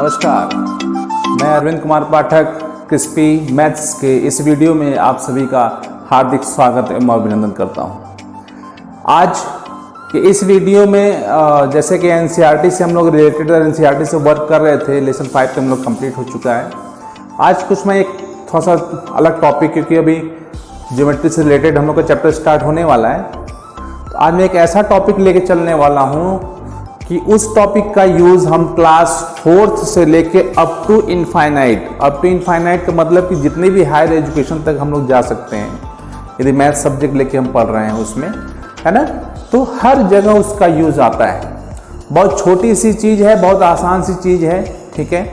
नमस्कार, मैं Arvind Kumar Pathak crispy maths के इस वीडियो में आप सभी का हार्दिक स्वागत एवं अभिनंदन करता हूं। आज के इस वीडियो में जैसे कि एनसीईआरटी से हम लोग रिलेटेड एनसीईआरटी से वर्क कर रहे थे, लेसन 5 पे हम लोग कंप्लीट हो चुका है। आज कुछ मैं एक थोड़ा सा अलग टॉपिक, क्योंकि अभी ज्योमेट्री से रिलेटेड हम लोग का चैप्टर स्टार्ट होने वाला है, तो आज मैं एक ऐसा टॉपिक लेके चलने वाला हूँ कि उस टॉपिक का यूज़ हम क्लास 4th से लेके अप टू इनफाइनाइट का मतलब कि जितनी भी हायर एजुकेशन तक हम लोग जा सकते हैं, यदि मैथ सब्जेक्ट लेके हम पढ़ रहे हैं उसमें, है ना, तो हर जगह उसका यूज़ आता है। बहुत छोटी सी चीज़ है, बहुत आसान सी चीज़ है, ठीक है,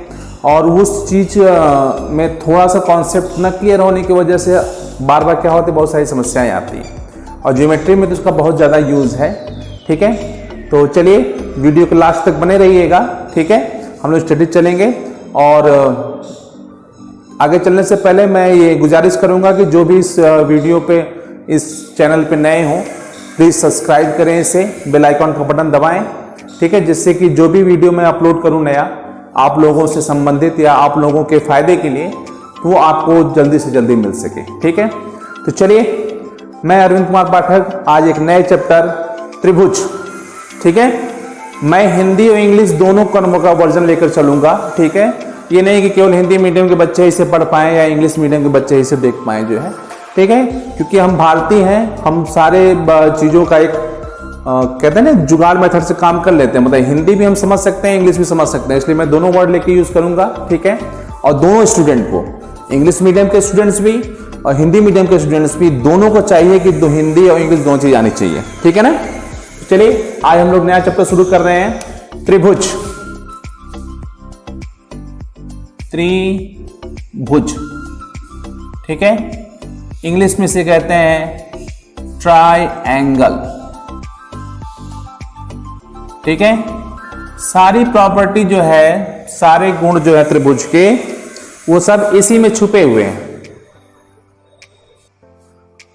और उस चीज़ में थोड़ा सा कॉन्सेप्ट न क्लियर होने की वजह से बार बार क्या होती है, बहुत सारी समस्याएं आती हैं, और ज्योमेट्री में तो उसका बहुत ज़्यादा यूज़ है, ठीक है। तो चलिए वीडियो के लास्ट तक बने रहिएगा, ठीक है। हम लोग स्टडी चलेंगे, और आगे चलने से पहले मैं ये गुजारिश करूंगा कि जो भी इस वीडियो पे, इस चैनल पे नए हों, प्लीज़ सब्सक्राइब करें, इसे बेल आइकॉन का बटन दबाएं, ठीक है, जिससे कि जो भी वीडियो मैं अपलोड करूं नया आप लोगों से संबंधित या आप लोगों के फायदे के लिए, तो वो आपको जल्दी से जल्दी मिल सके, ठीक है। तो चलिए, मैं अरविंद कुमार पाठक आज एक नए चैप्टर त्रिभुज, ठीक है, मैं हिंदी और इंग्लिश दोनों कर्मों का वर्जन लेकर चलूंगा, ठीक है। ये नहीं कि केवल हिंदी मीडियम के बच्चे इसे पढ़ पाएं या इंग्लिश मीडियम के बच्चे इसे देख पाएं, जो है, ठीक है, क्योंकि हम भारतीय हैं, हम सारे चीज़ों का एक कहते हैं ना जुगाड़ मेथड से काम कर लेते हैं, मतलब हिंदी भी हम समझ सकते हैं, इंग्लिश भी समझ सकते हैं, इसलिए मैं दोनों वर्ड लेके यूज़ करूंगा, ठीक है। और दोनों स्टूडेंट को, इंग्लिश मीडियम के स्टूडेंट्स भी और हिंदी मीडियम के स्टूडेंट्स भी, दोनों को चाहिए कि हिंदी और इंग्लिश दोनों चीज़ आनी चाहिए, ठीक है ना। चलिए, आज हम लोग नया चैप्टर शुरू कर रहे हैं, त्रिभुज। त्रिभुज, ठीक है, इंग्लिश में से कहते हैं ट्राइएंगल, ठीक है। सारी प्रॉपर्टी जो है, सारे गुण जो है त्रिभुज के, वो सब इसी में छुपे हुए हैं।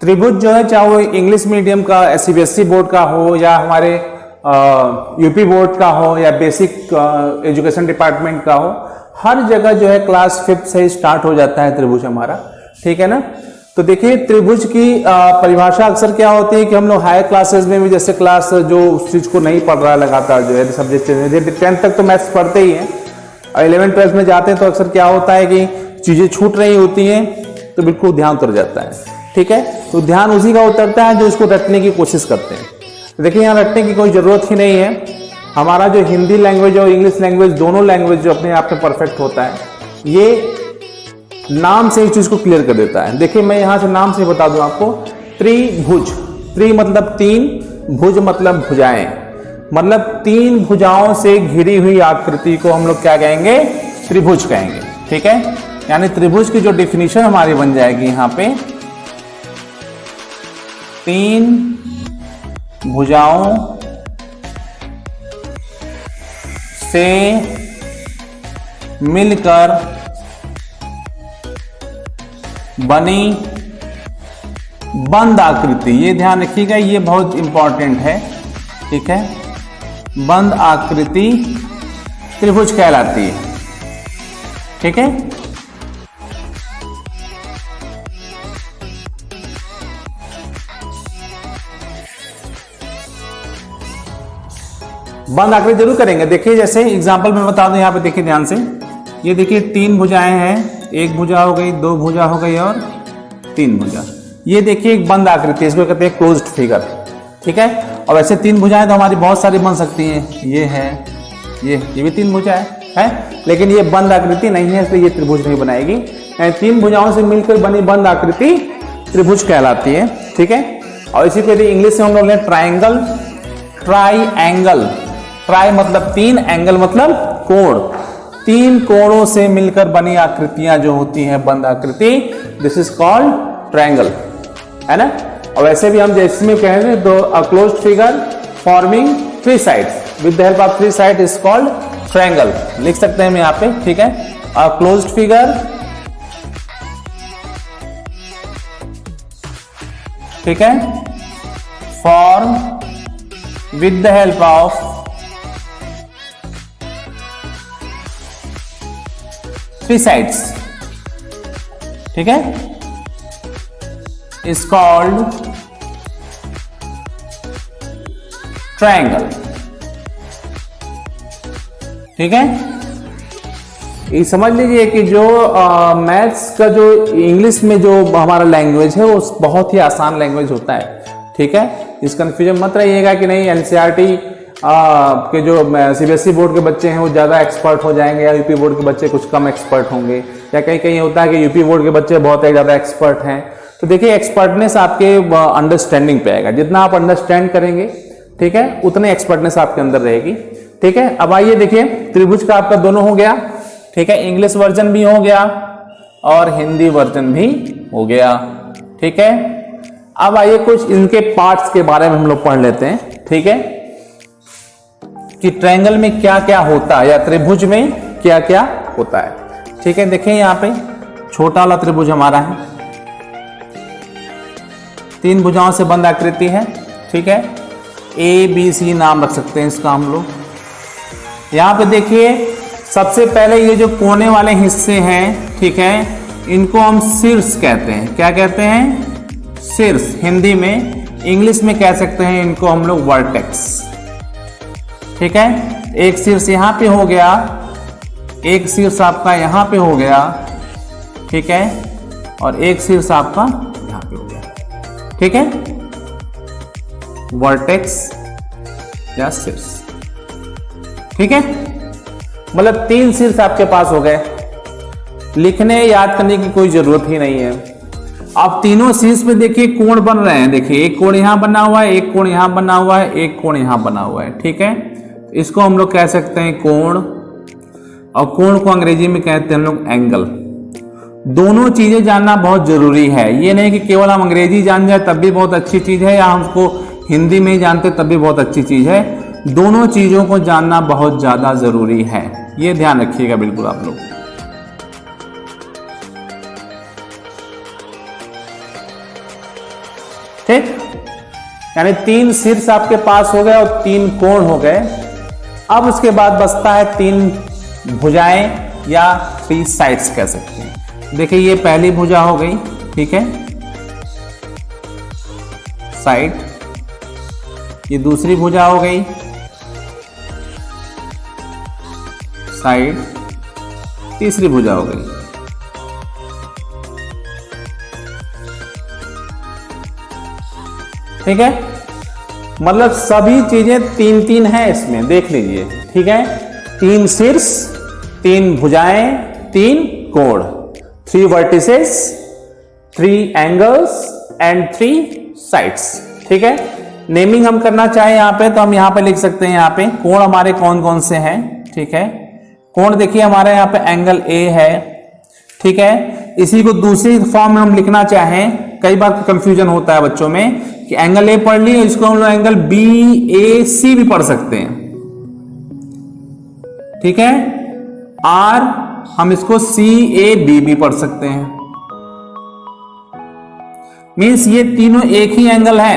त्रिभुज जो है, चाहे वो इंग्लिश मीडियम का सीबीएसई बोर्ड का हो, या हमारे यूपी बोर्ड का हो, या बेसिक एजुकेशन डिपार्टमेंट का हो, हर जगह जो है क्लास 5th से ही स्टार्ट हो जाता है त्रिभुज हमारा, ठीक है ना। तो देखिए, त्रिभुज की परिभाषा अक्सर क्या होती है कि हम लोग हायर क्लासेस में भी, जैसे क्लास जो उस चीज को नहीं पढ़ रहा लगातार, जो है सब्जेक्ट 10th तक तो मैथ्स पढ़ते ही हैं, और 11th 12th में जाते हैं तो अक्सर क्या होता है कि चीजें छूट रही होती हैं, तो बिल्कुल ध्यान उतर जाता है, ठीक है। तो ध्यान उसी का उतरता है जो इसको रटने की कोशिश करते हैं। देखिए, यहाँ रटने की कोई जरूरत ही नहीं है। हमारा जो हिंदी लैंग्वेज और इंग्लिश लैंग्वेज, दोनों लैंग्वेज जो अपने आप में परफेक्ट होता है, ये नाम से इस चीज को क्लियर कर देता है। देखिए, मैं यहां से नाम से बता दूं आपको, त्रिभुज, त्रि मतलब 3, भुज मतलब भुजाएं, मतलब 3 भुजाओं से घिरी हुई आकृति को हम लोग क्या कहेंगे, त्रिभुज कहेंगे, ठीक है। यानी त्रिभुज की जो डिफिनीशन हमारी बन जाएगी यहां पे, 3 भुजाओं से मिलकर बनी बंद आकृति, ये ध्यान रखिएगा, ये बहुत इंपॉर्टेंट है, ठीक है। बंद आकृति त्रिभुज कहलाती है, ठीक है। बंद आकृति जरूर करेंगे। देखिए, जैसे एग्जांपल में बता दूं, यहां पे देखिए ध्यान से, ये देखिए 3 भुजाएं हैं, 1 भुजा हो गई, 2 भुजा हो गई और 3 भुजा। ये देखिए एक बंद आकृति, इसको कहते हैं क्लोज्ड फिगर, ठीक है। और वैसे 3 भुजाएं तो हमारी बहुत सारी बन सकती हैं, ये है, ये भी 3 भुजा है, लेकिन ये बंद आकृति नहीं है, इसलिए ये त्रिभुज नहीं बनाएगी। 3 भुजाओं से मिलकर बनी बंद आकृति त्रिभुज कहलाती है, ठीक है। और इसी तरह इंग्लिश से हम लोग लें ट्राइंगल, ट्राइएंगल, ट्राई मतलब 3, एंगल मतलब कोण, 3 कोणों से मिलकर बनी आकृतियां जो होती हैं बंद आकृति, दिस इज कॉल्ड ट्रायंगल, है ना। और वैसे भी हम जैसे में कहेंगे तो a closed figure forming 3 sides with the help of 3 side is called triangle, लिख सकते हैं हम यहाँ पे, ठीक है। अ क्लोज्ड फिगर, ठीक है, form with the help of 3 sides, ठीक है, is called triangle, ठीक है। ये समझ लीजिए कि जो मैथ्स का जो इंग्लिश में जो हमारा लैंग्वेज है वो बहुत ही आसान लैंग्वेज होता है, ठीक है। इस कंफ्यूजन मत रहिएगा कि नहीं एनसीईआरटी के जो सीबीएसई बोर्ड के बच्चे हैं वो ज़्यादा एक्सपर्ट हो जाएंगे या यूपी बोर्ड के बच्चे कुछ कम एक्सपर्ट होंगे, या कहीं कहीं होता है कि यूपी बोर्ड के बच्चे बहुत ज़्यादा एक्सपर्ट हैं। तो देखिए एक्सपर्टनेस आपके अंडरस्टैंडिंग पे आएगा, जितना आप अंडरस्टैंड करेंगे, ठीक है, उतनी एक्सपर्टनेस आपके अंदर रहेगी, ठीक है। अब आइए देखिए त्रिभुज का आपका दोनों हो गया, ठीक है, इंग्लिश वर्जन भी हो गया और हिंदी वर्जन भी हो गया, ठीक है। अब आइए कुछ इनके पार्ट्स के बारे में हम लोग पढ़ लेते हैं, ठीक है, कि ट्रायंगल में क्या क्या होता है या त्रिभुज में क्या क्या होता है, ठीक है। देखिए यहां पे छोटा वाला त्रिभुज हमारा है, 3 भुजाओं से बंद आकृति है, ठीक है, ABC नाम रख सकते हैं इसका हम लोग। यहां पे देखिए सबसे पहले ये जो कोने वाले हिस्से हैं, ठीक है, इनको हम शीर्ष कहते हैं। क्या कहते हैं? शीर्ष। हिंदी में, इंग्लिश में कह सकते हैं इनको हम लोग वर्टेक्स, ठीक है। एक शीर्ष यहां पे हो गया, एक शीर्ष आपका यहां पे हो गया, ठीक है, और एक शीर्ष आपका यहां पे हो गया, ठीक है, वर्टेक्स या शीर्ष, ठीक है। मतलब 3 शीर्ष आपके पास हो गए, लिखने याद करने की कोई जरूरत ही नहीं है। अब तीनों शीर्ष में देखिए कोण बन रहे हैं, देखिए एक कोण यहां बना हुआ है, एक कोण यहां बना हुआ है, एक कोण यहां बना हुआ है, ठीक है। इसको हम लोग कह सकते हैं कोण, और कोण को अंग्रेजी में कहते हैं हम लोग एंगल। दोनों चीजें जानना बहुत जरूरी है, ये नहीं कि केवल हम अंग्रेजी जान जाए तब भी बहुत अच्छी चीज है, या हम उसको हिंदी में ही जानते तब भी बहुत अच्छी चीज है। दोनों चीजों को जानना बहुत ज्यादा जरूरी है, ये ध्यान रखिएगा बिल्कुल आप लोग। ठीक, यानी 3 शीर्ष आपके पास हो गए और 3 कोण हो गए। अब उसके बाद बचता है 3 भुजाएं या 3 साइड्स कह सकते हैं। देखिए ये पहली भुजा हो गई, ठीक है, साइड। ये दूसरी भुजा हो गई, साइड। तीसरी भुजा हो गई, ठीक है। मतलब सभी चीजें 3-3 हैं इसमें, देख लीजिए, ठीक है। 3 शीर्ष, 3 भुजाएं, 3 कोण, 3 वर्टिसेस, 3 एंगल्स एंड 3 साइड्स, ठीक है। नेमिंग हम करना चाहें यहां पे तो हम यहां पे लिख सकते हैं, यहां पे कोण हमारे कौन कौन से हैं, ठीक है। कोण देखिए हमारे यहाँ पे एंगल ए है, ठीक है। इसी को दूसरी फॉर्म में हम लिखना चाहें, कई बार कंफ्यूजन होता है बच्चों में कि एंगल ए पढ़ लिए, इसको हम लोग एंगल BAC भी पढ़ सकते हैं, ठीक है। आर हम इसको CAB भी पढ़ सकते हैं। मींस ये तीनों एक ही एंगल है,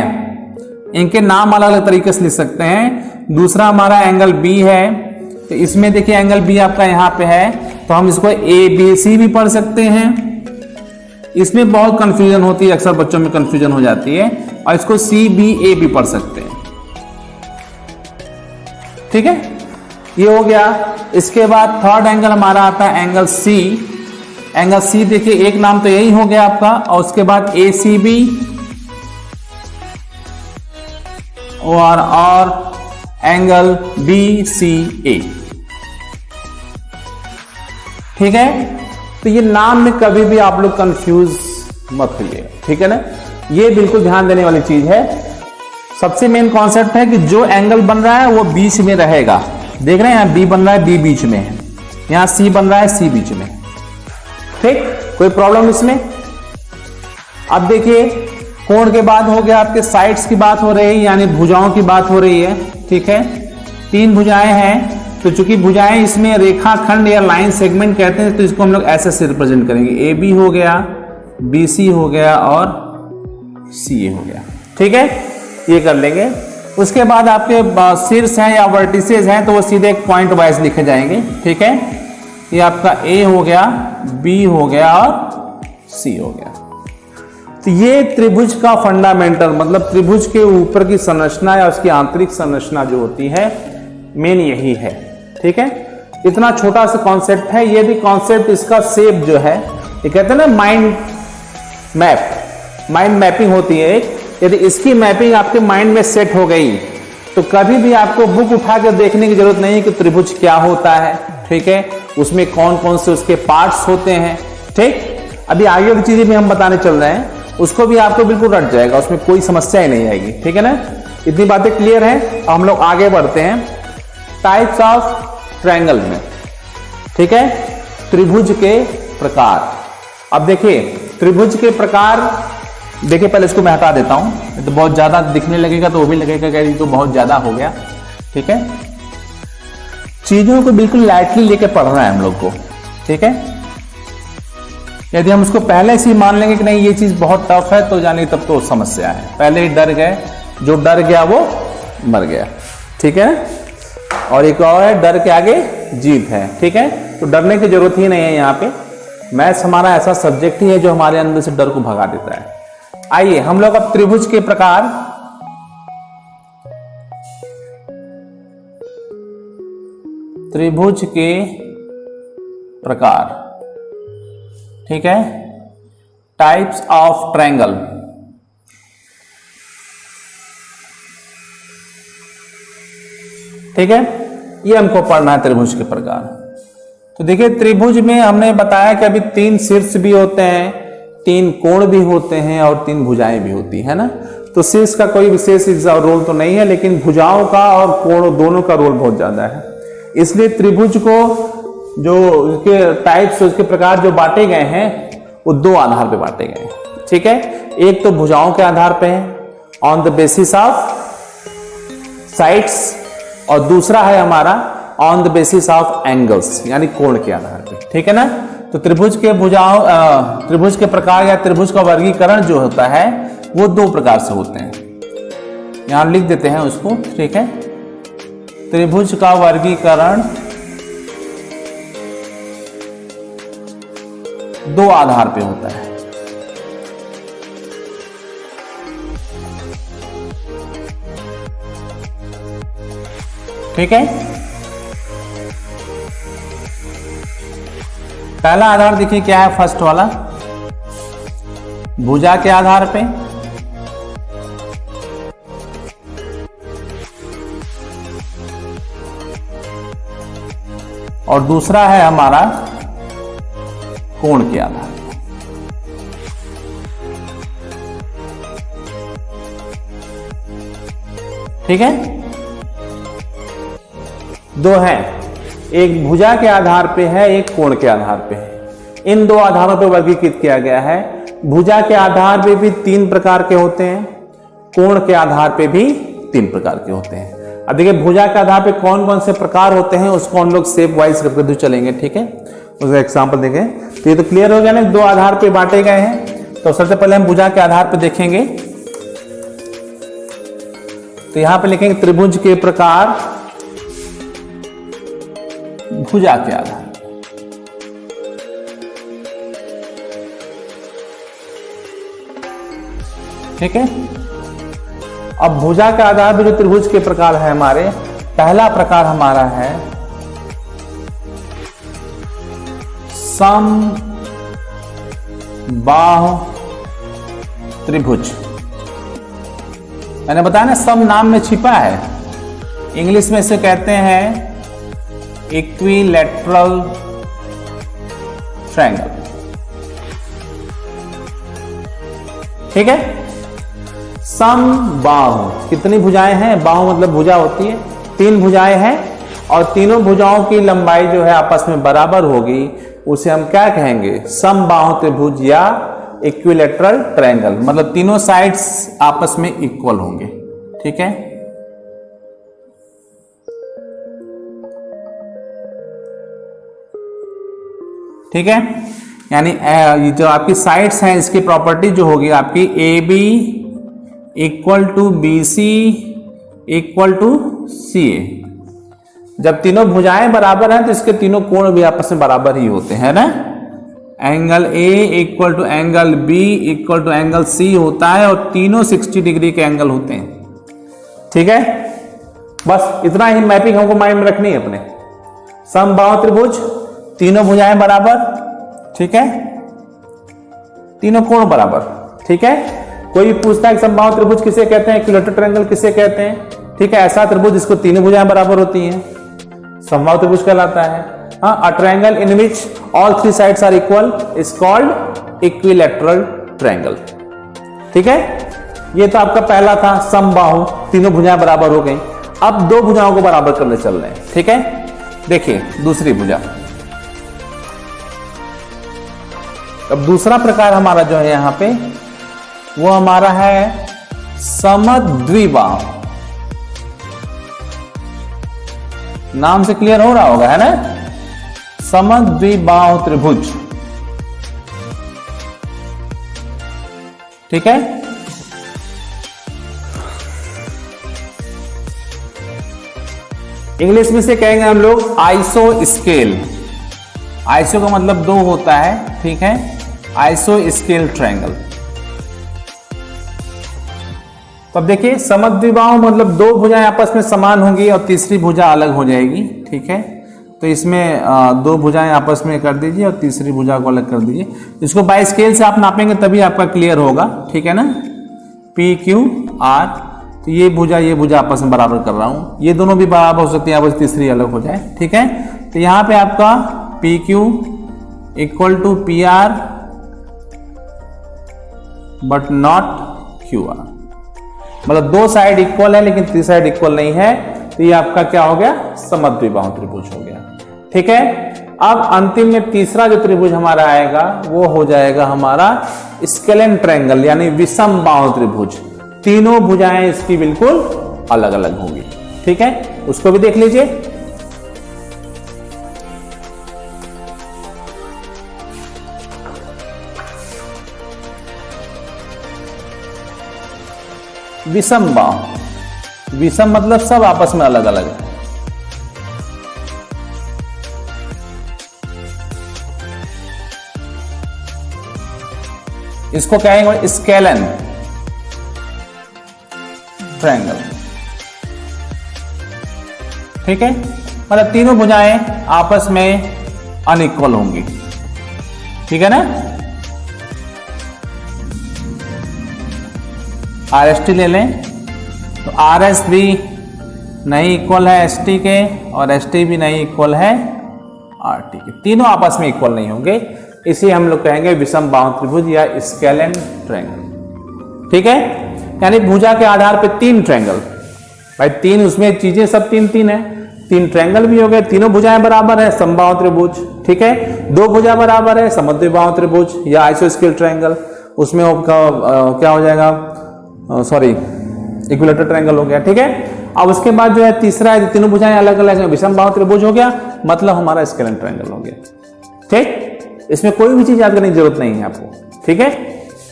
इनके नाम अलग अलग तरीके से लिख सकते हैं। दूसरा हमारा एंगल B है, तो इसमें देखिए एंगल B आपका यहां पे है, तो हम इसको ABC भी पढ़ सकते हैं। इसमें बहुत कंफ्यूजन होती है, अक्सर बच्चों में कंफ्यूजन हो जाती है, और इसको CBA भी पढ़ सकते हैं, ठीक है। ये हो गया। इसके बाद थर्ड एंगल हमारा आता है एंगल C। एंगल C देखिए एक नाम तो यही हो गया आपका, और उसके बाद ACB और एंगल BCA, ठीक है। तो ये नाम में कभी भी आप लोग कंफ्यूज मत होइए, ठीक है ना। ये बिल्कुल ध्यान देने वाली चीज है। सबसे मेन कॉन्सेप्ट है कि जो एंगल बन रहा है वो बीच में रहेगा। देख रहे हैं यहाँ B बन रहा है, B बीच में है, यहाँ C बन रहा है, C बीच में, ठीक। कोई प्रॉब्लम इसमें? अब देखिए कोण के बाद हो गया आपके साइड्स की बात हो रही है, यानी भुजाओं की बात हो रही है, ठीक है। 3 भुजाएं हैं, तो चूंकि भुजाएं इसमें रेखाखंड या लाइन सेगमेंट कहते हैं, तो इसको हम लोग ऐसे से रिप्रेजेंट करेंगे। AB हो गया, BC हो गया और CA हो गया, ठीक है। ये कर लेंगे। उसके बाद आपके शीर्ष हैं या वर्टिसेस हैं, तो वो सीधे एक पॉइंट वाइज लिखे जाएंगे, ठीक है। ये आपका ए हो गया, बी हो गया और सी हो गया। तो ये त्रिभुज का फंडामेंटल मतलब त्रिभुज के ऊपर की संरचना या उसकी आंतरिक संरचना जो होती है मेन यही है। ठीक है, इतना छोटा सा कॉन्सेप्ट है। ये भी कॉन्सेप्ट इसका शेप जो है ये कहते हैं ना माइंड मैप, माइंड मैपिंग होती है एक। यदि इसकी मैपिंग आपके माइंड में सेट हो गई तो कभी भी आपको बुक उठा कर देखने की जरूरत नहीं है कि त्रिभुज क्या होता है। ठीक है, उसमें कौन कौन से उसके पार्ट्स होते हैं। ठीक, अभी आगे की चीजें भी हम बताने चल रहे हैं, उसको भी आपको बिल्कुल रट जाएगा, उसमें कोई समस्या ही नहीं आएगी। ठीक है ना, इतनी बातें क्लियर है। हम लोग आगे बढ़ते हैं टाइप्स ऑफ ट्रायंगल में। ठीक है, त्रिभुज के प्रकार। अब देखिए त्रिभुज के प्रकार, देखिए पहले इसको मैं हटा देता हूं, तो बहुत ज्यादा दिखने लगेगा तो वो भी लगेगा कि तो बहुत ज्यादा हो गया। ठीक है, चीजों को बिल्कुल लाइटली लेके पढ़ना है हम लोग को। ठीक है, यदि हम उसको पहले से ही मान लेंगे कि नहीं ये चीज बहुत टफ है तो जाने तब तो समस्या है। पहले ही डर गए, जो डर गया वो मर गया। ठीक है, और एक और है डर के आगे जीत है। ठीक है, तो डरने की जरूरत ही नहीं है। यहाँ पे मैथ्स हमारा ऐसा सब्जेक्ट ही है जो हमारे अंदर से डर को भगा देता है। आइए हम लोग अब त्रिभुज के प्रकार, त्रिभुज के प्रकार। ठीक है, टाइप्स ऑफ ट्रायंगल। ठीक है, ये हमको पढ़ना है त्रिभुज के प्रकार। तो देखिए त्रिभुज में हमने बताया कि अभी 3 शीर्ष भी होते हैं, 3 कोण भी होते हैं और 3 भुजाएं भी होती है ना। तो शीर्ष का कोई विशेष रोल तो नहीं है, लेकिन भुजाओं का और कोण दोनों का रोल बहुत ज्यादा है। इसलिए त्रिभुज को जो उसके टाइप्स, उसके प्रकार जो बांटे गए हैं वो 2 आधार पे बांटे गए हैं। ठीक है, एक तो भुजाओं के आधार पे है on the basis of sides, और दूसरा है हमारा on the basis of angles यानी कोण के आधार पे। ठीक है ना, तो त्रिभुज के भुजाओं, त्रिभुज के प्रकार या त्रिभुज का वर्गीकरण जो होता है वो 2 प्रकार से होते हैं। यहां लिख देते हैं उसको। ठीक है, त्रिभुज का वर्गीकरण 2 आधार पे होता है। ठीक है, पहला आधार देखिए क्या है, फर्स्ट वाला भुजा के आधार पे, और दूसरा है हमारा कोण के आधार पे। ठीक है, 2 हैं, एक भुजा के आधार पे है, एक कोण के आधार पे है। इन 2 आधारों पे वर्गीकृत किया गया है। भुजा के आधार पे भी 3 प्रकार के होते हैं, कोण के आधार पे भी 3 प्रकार के होते हैं। अब देखिए भुजा के आधार पे कौन कौन से प्रकार होते हैं उसको हम लोग शेप वाइज करके चलेंगे। ठीक है, उसका एग्जाम्पल देखें तो ये तो क्लियर हो गया ना, 2 आधार पे बांटे गए हैं। तो सबसे पहले हम भुजा के आधार पे देखेंगे, तो यहां पे लिखेंगे त्रिभुज के प्रकार भुजा के आधार। ठीक है, अब भुजा के आधार पे जो त्रिभुज के प्रकार है हमारे, पहला प्रकार हमारा है समबाहु त्रिभुज। मैंने बताया ना सम नाम में छिपा है, इंग्लिश में इसे कहते हैं इक्विलैटरल ट्रायंगल। ठीक है, समबाहु, कितनी भुजाएं हैं, बाहु मतलब भुजा होती है, 3 भुजाएं हैं और तीनों भुजाओं की लंबाई जो है आपस में बराबर होगी, उसे हम क्या कहेंगे, समबाहु त्रिभुज या इक्विलैटरल ट्रायंगल। मतलब तीनों साइड्स आपस में इक्वल होंगे। ठीक है, ठीक है, यानी जो आपकी साइड्स हैं इसकी प्रॉपर्टी जो होगी आपकी A B equal to B C equal to C A. जब तीनों भुजाएं बराबर हैं तो इसके तीनों कोण भी आपस में बराबर ही होते हैं ना। Angle A equal to angle B equal to angle C होता है और तीनों 60 डिग्री के एंगल होते हैं। ठीक है, बस इतना ही मैपिंग हमको माइंड में रखनी है अपने। समबाहु त्रिभुज, तीनों भुजाएं बराबर, ठीक है, तीनों कोण बराबर। ठीक है, कोई भी पूछता है कि समबाहु त्रिभुज किसे कहते हैं, इक्विलैटरल ट्रायंगल किसे कहते हैं। ठीक है, ऐसा त्रिभुज जिसको तीनों भुजाएं बराबर होती हैं समबाहु त्रिभुज कहलाता है। A triangle in which all three sides are equal is called equilateral triangle. ठीक है, ये तो आपका पहला था समबाहु, तीनों भुजाएं बराबर हो गई। अब दो भुजाओं को बराबर करने चल रहे हैं। ठीक है, देखिए दूसरी भुजा। अब दूसरा प्रकार हमारा जो है यहां पे वो हमारा है समद्विबाहु। नाम से क्लियर हो रहा होगा, है ना, समद्विबाहु त्रिभुज। ठीक है, इंग्लिश में से कहेंगे हम लोग आइसो स्केल। आइसो का मतलब दो होता है, ठीक है, आइसो स्केल ट्रायंगल। तो अब देखिए समद्विबाहु मतलब दो भुजाएं आपस में समान होंगी और तीसरी भुजा अलग हो जाएगी। ठीक है, तो इसमें दो भुजाएं आपस में कर दीजिए और तीसरी भुजा को अलग कर दीजिए। इसको बाय स्केल से आप नापेंगे तभी आपका क्लियर होगा। ठीक है ना, पी क्यू आर, तो ये भुजा आपस में बराबर कर रहा हूं, ये दोनों भी बराबर हो सकती है, आपस तीसरी अलग हो जाए। ठीक है, तो यहां पे आपका P Q equal to P R but not Q R, मतलब दो साइड इक्वल है लेकिन तीसरी साइड इक्वल नहीं है, तो ये आपका क्या हो गया, समद्विबाहु त्रिभुज हो गया। ठीक है, अब अंतिम में तीसरा जो त्रिभुज हमारा आएगा वो हो जाएगा हमारा स्केलेन ट्रायंगल यानी विषम बाहु त्रिभुज। तीनों भुजाएं इसकी बिल्कुल अलग अलग होंगी। ठीक है, उसको भी देख लीजिए। विषम बाहु, विषम मतलब सब आपस में अलग अलग है। इसको कहेंगे स्केलेन ट्रायंगल। ठीक है, मतलब तीनों भुजाएं आपस में अनइक्वल होंगी। ठीक है ना, आर एस टी ले लें तो आर एस भी नहीं इक्वल है एस टी के और एस टी भी नहीं इक्वल है आर टी के, तीनों आपस में इक्वल नहीं होंगे, इसे हम लोग कहेंगे विषम बाहु त्रिभुज या स्केलेन ट्रायंगल। ठीक है, यानी भुजा के आधार पे तीन ट्रायंगल, भाई तीन उसमें चीजें सब तीन तीन है, तीन ट्रायंगल भी हो गए, तीनों भुजाएं बराबर है समबाहु त्रिभुज। ठीक है, दो भुजा बराबर है समद्विबाहु त्रिभुज या आइसोस्केल ट्रायंगल, उसमें क्या हो जाएगा, सॉरी इक्विलैटरल ट्रायंगल हो गया। ठीक है, अब उसके बाद जो है तीसरा है, तीनों भुजाएं अलग अलग है, विषम बाहु त्रिभुज हो गया, मतलब हमारा स्केलेन ट्रायंगल हो गया। ठीक, इसमें कोई भी चीज याद करने की जरूरत नहीं है आपको। ठीक है,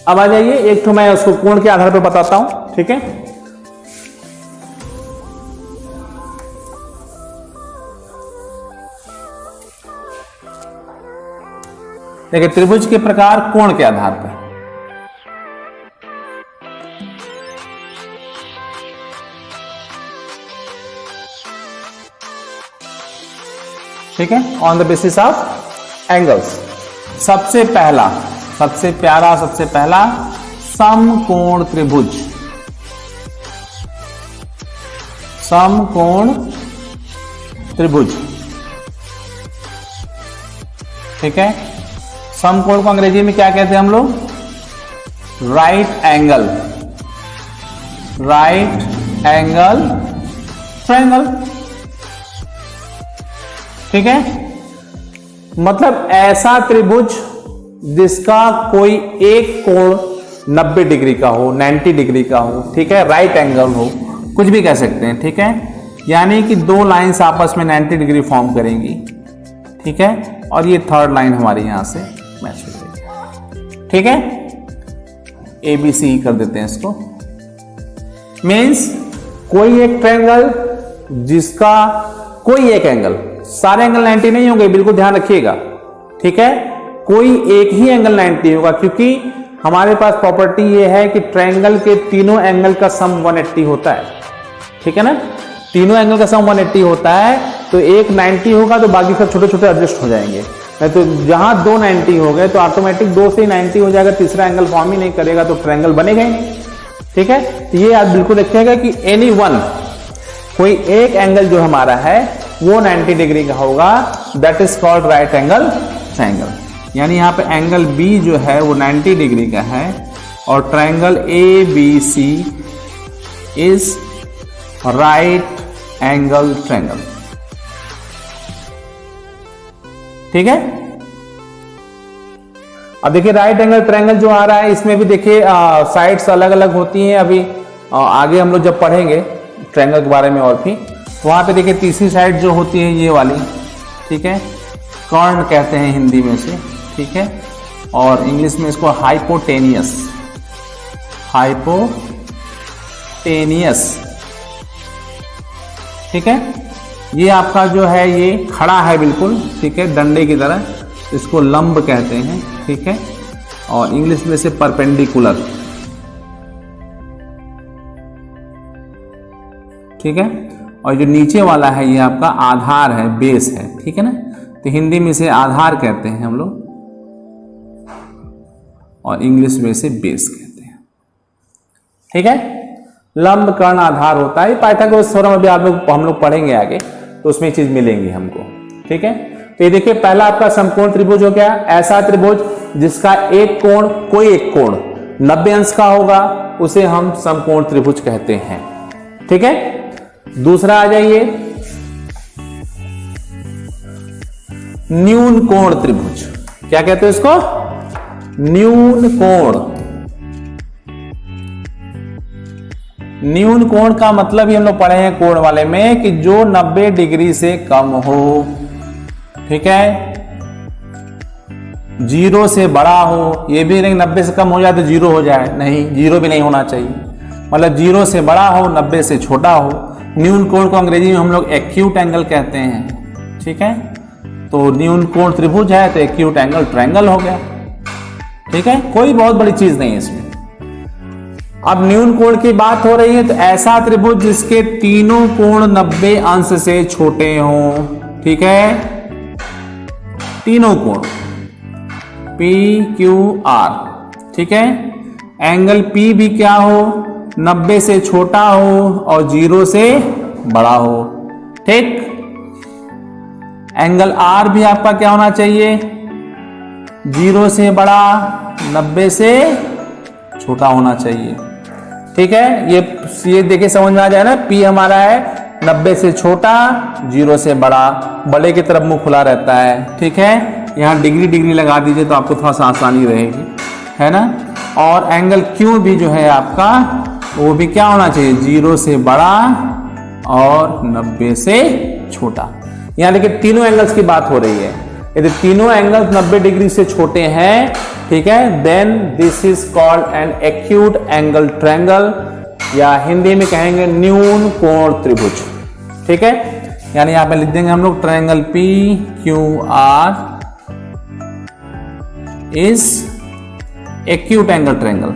अब आ जाइए, एक तो मैं उसको कोण के आधार पर बताता हूं। ठीक है, देखिए त्रिभुज के प्रकार कोण के आधार पर। ठीक है, on the basis of angles. सबसे पहला, सबसे प्यारा, सबसे पहला समकोण त्रिभुज, समकोण त्रिभुज। ठीक है, समकोण को अंग्रेजी में क्या कहते हैं हम लोग, right angle, right angle triangle. ठीक है, मतलब ऐसा त्रिभुज जिसका कोई एक कोण 90 डिग्री का हो, 90 डिग्री का हो। ठीक है, राइट एंगल हो, कुछ भी कह सकते हैं। ठीक है, यानी कि दो लाइंस आपस में 90 डिग्री फॉर्म करेंगी। ठीक है, और ये थर्ड लाइन हमारी यहां से मैच हो जाएगी। ठीक है, ए बी सी कर देते हैं इसको। मीन्स कोई एक ट्रायंगल जिसका कोई एक एंगल, सारे एंगल 90 नहीं होंगे, बिल्कुल ध्यान रखिएगा, ठीक है। कोई एक ही एंगल 90 होगा, क्योंकि हमारे पास प्रॉपर्टी ये है कि ट्रायंगल के तीनों एंगल का सम 180 होता है, ठीक है ना। तीनों एंगल का सम 180 होता है, तो एक 90 होगा तो बाकी सब छोटे छोटे एडजस्ट हो जाएंगे। तो जहां दो 90 हो गए तो ऑटोमेटिक 2 से 90 हो जाएगा, तीसरा एंगल फॉर्म ही नहीं करेगा, तो ट्रायंगल बनेगा ही नहीं, ठीक है। तो ये आप बिल्कुल रखिएगा कि एनी वन, कोई एक एंगल जो हमारा है वो 90 डिग्री का होगा, that is called right angle triangle. यानी यहाँ पे एंगल बी जो है वो 90 डिग्री का है और triangle A B C is right angle triangle, ठीक है। अब देखिए राइट एंगल ट्रायंगल जो आ रहा है, इसमें भी देखिए साइड्स अलग अलग होती हैं। अभी आगे हम लोग जब पढ़ेंगे ट्रायंगल के बारे में और भी, तो वहां पे देखिए तीसरी साइड जो होती है ये वाली, ठीक है, कर्ण कहते हैं हिंदी में से, ठीक है, और इंग्लिश में इसको हाइपोटेनियस, हाइपोटेनियस, ठीक है। ये आपका जो है ये खड़ा है बिल्कुल, ठीक है, डंडे की तरह, इसको लंब कहते हैं, ठीक है, और इंग्लिश में से परपेंडिकुलर, ठीक है। और जो नीचे वाला है ये आपका आधार है, बेस है, ठीक है ना, तो हिंदी में से आधार कहते हैं हम लोग और इंग्लिश में से बेस कहते हैं, ठीक है। लंब कर्ण आधार होता है, पाइथागोरस थ्योरम अभी हम लोग पढ़ेंगे आगे, तो उसमें चीज मिलेंगी हमको, ठीक है। तो ये देखिए पहला आपका समकोण त्रिभुज हो गया, ऐसा त्रिभुज जिसका एक कोण, कोई एक कोण 90 अंश का होगा, उसे हम समकोण त्रिभुज कहते हैं, ठीक है। दूसरा आ जाइए, न्यून कोण त्रिभुज, क्या कहते हैं इसको, न्यून कोण। न्यून कोण का मतलब ही हम लोग पढ़े हैं कोण वाले में कि जो 90 डिग्री से कम हो, ठीक है, 0 से बड़ा हो। ये भी नहीं 90 से कम हो जाए तो 0 हो जाए, नहीं, 0 भी नहीं होना चाहिए, मतलब 0 से बड़ा हो, 90 से छोटा हो। न्यून कोण को अंग्रेजी में हम लोग एक्यूट एंगल कहते हैं, ठीक है। तो न्यून कोण त्रिभुज है तो एक्यूट एंगल ट्रायंगल हो गया, ठीक है, कोई बहुत बड़ी चीज नहीं है इसमें। अब न्यून कोण की बात हो रही है, तो ऐसा त्रिभुज जिसके तीनों कोण 90 अंश से छोटे हों, ठीक है, तीनों कोण P Q R, ठीक है, एंगल P भी क्या हो, 90 से छोटा हो और 0 से बड़ा हो, ठीक। एंगल R भी आपका क्या होना चाहिए, 0 से बड़ा, 90 से छोटा होना चाहिए, ठीक है। ये देखिए समझ में आ जाए ना, P हमारा है 90 से छोटा, 0 से बड़ा, बड़े की तरफ मुंह खुला रहता है, ठीक है। यहाँ डिग्री लगा दीजिए तो आपको थोड़ा सा आसानी रहेगी, है ना। और एंगल Q भी जो है आपका, वो भी क्या होना चाहिए, 0 से बड़ा और 90 से छोटा। यहाँ देखिए तीनों एंगल्स की बात हो रही है, यदि तीनों एंगल्स 90 डिग्री से छोटे हैं, ठीक है, then this is called an acute angle triangle, या हिंदी में कहेंगे न्यून कोण त्रिभुज, ठीक है। यानी यहां पे लिख देंगे हम लोग triangle P Q R is acute angle triangle,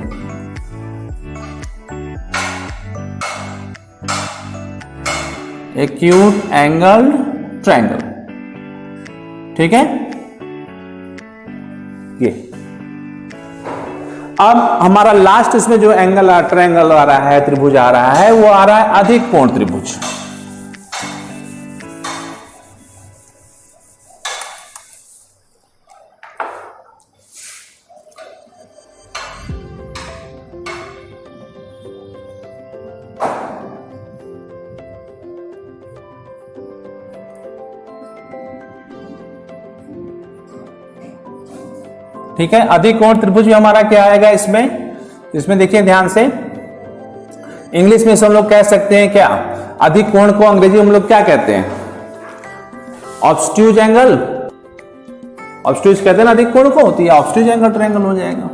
acute angle triangle, ठीक है। ये अब हमारा लास्ट इसमें जो एंगल ट्रायंगल आ रहा है, त्रिभुज आ रहा है, वो आ रहा है अधिक कोण त्रिभुज। ठीक है, अधिक कोण त्रिभुज भी हमारा क्या आएगा इसमें देखिए ध्यान से, इंग्लिश में हम लोग कह सकते हैं क्या, अधिक कोण को अंग्रेजी में हम लोग क्या कहते हैं, ऑब्स्ट्यूज एंगल, ऑब्स्ट्यूज कहते हैं ना अधिक कोण को, तो ये ऑब्स्ट्यूज एंगल ट्रायंगल हो जाएगा।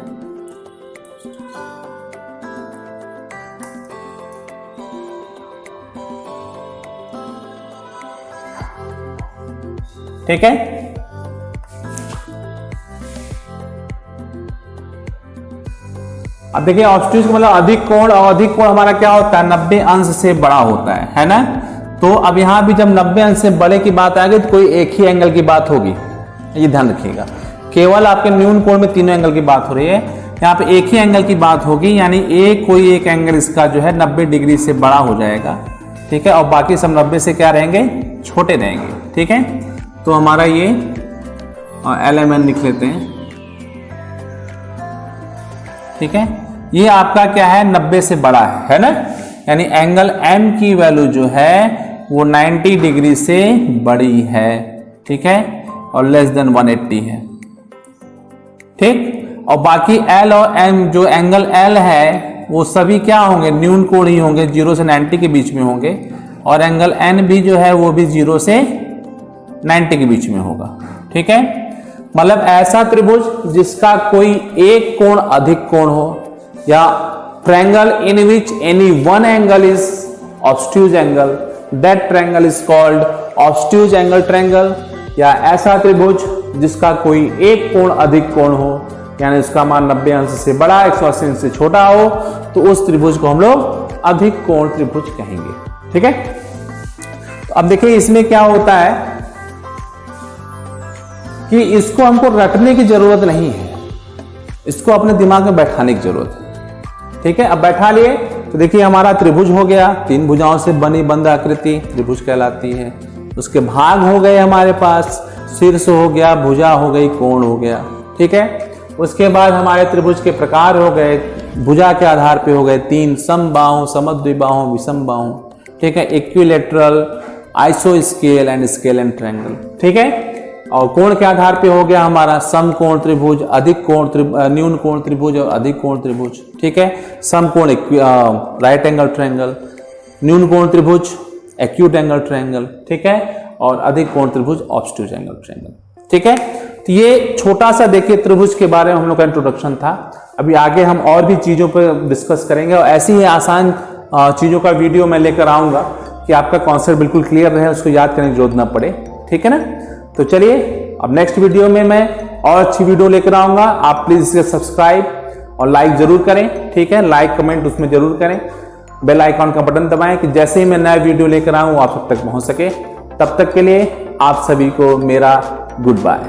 ठीक है। अब देखिए ऑब्स्ट्यूज का मतलब अधिक कोण, और अधिक कोण हमारा क्या होता है 90 अंश से बड़ा होता है ना। तो अब यहां भी जब 90 अंश से बड़े की बात आ गई तो कोई एक ही एंगल की बात होगी, ये ध्यान रखिएगा। केवल आपके न्यून कोण में तीनों एंगल की बात हो रही है, यहाँ पे एक ही एंगल की बात होगी, यानी कोई एक एंगल इसका जो है 90 डिग्री से बड़ा हो जाएगा, ठीक है, और बाकी सब 90 से क्या रहेंगे, छोटे रहेंगे, ठीक है। तो हमारा ये LMN लिख लेते हैं, ठीक है। ये आपका क्या है 90 से बड़ा है ना, यानी एंगल M की वैल्यू जो है वो 90 डिग्री से बड़ी है, ठीक है, और लेस देन 180 है, ठीक। और बाकी L और M जो एंगल L है वो सभी क्या होंगे, न्यून कोण ही होंगे, 0 से 90 के बीच में होंगे, और एंगल N भी जो है वो भी 0 से 90 के बीच में होगा, ठीक है। मतलब ऐसा त्रिभुज जिसका कोई एक कोण अधिक कोण हो, या triangle in which any one angle is obtuse angle, that triangle is called obtuse angle triangle, या ऐसा त्रिभुज जिसका कोई एक कोण अधिक कोण हो, यानी उसका मान 90 अंश से बड़ा 180 अंश से छोटा हो, तो उस त्रिभुज को हम लोग अधिक कोण त्रिभुज कहेंगे, ठीक है। तो अब देखिए इसमें क्या होता है कि इसको हमको रटने की जरूरत नहीं है, इसको अपने दिमाग में बैठाने की जरूरत है, ठीक है। अब बैठा लिए तो देखिए हमारा त्रिभुज हो गया, 3 भुजाओं से बनी बंद आकृति त्रिभुज कहलाती है। उसके भाग हो गए हमारे पास, शीर्ष हो गया, भुजा हो गई, कोण हो गया, ठीक है। उसके बाद हमारे त्रिभुज के प्रकार हो गए, भुजा के आधार पे हो गए 3, समबाहु, समद्विबाहु, विषमबाहु, ठीक है, इक्विलैटरल, आइसोस्केल एंड स्केल एंड ट्रायंगल, ठीक है। और कोण के आधार पे हो गया हमारा समकोण त्रिभुज, अधिक कोण न्यून कोण त्रिभुज और अधिक कोण त्रिभुज, ठीक है। समकोण राइट एंगल ट्रायंगल, न्यून कोण त्रिभुज एक्यूट एंगल ट्रायंगल, ठीक है, और अधिक कोण त्रिभुज ऑब्स्ट्यूज एंगल ट्रायंगल, ठीक है। तो ये छोटा सा देखिए त्रिभुज के बारे में हम लोग का इंट्रोडक्शन था। अभी आगे हम और भी चीजों पर डिस्कस करेंगे, और ऐसी ही आसान चीजों का वीडियो मैं लेकर आऊंगा कि आपका कॉन्सेप्ट बिल्कुल क्लियर रहे, उसको याद करने की जरूरत ना पड़े, ठीक है ना। तो चलिए अब नेक्स्ट वीडियो में मैं और अच्छी वीडियो लेकर आऊंगा। आप प्लीज इसे सब्सक्राइब और लाइक जरूर करें, ठीक है, लाइक कमेंट उसमें जरूर करें, बेल आइकॉन का बटन दबाएं कि जैसे ही मैं नया वीडियो लेकर आऊं आप सब तक पहुंच सके। तब तक के लिए आप सभी को मेरा गुड बाय।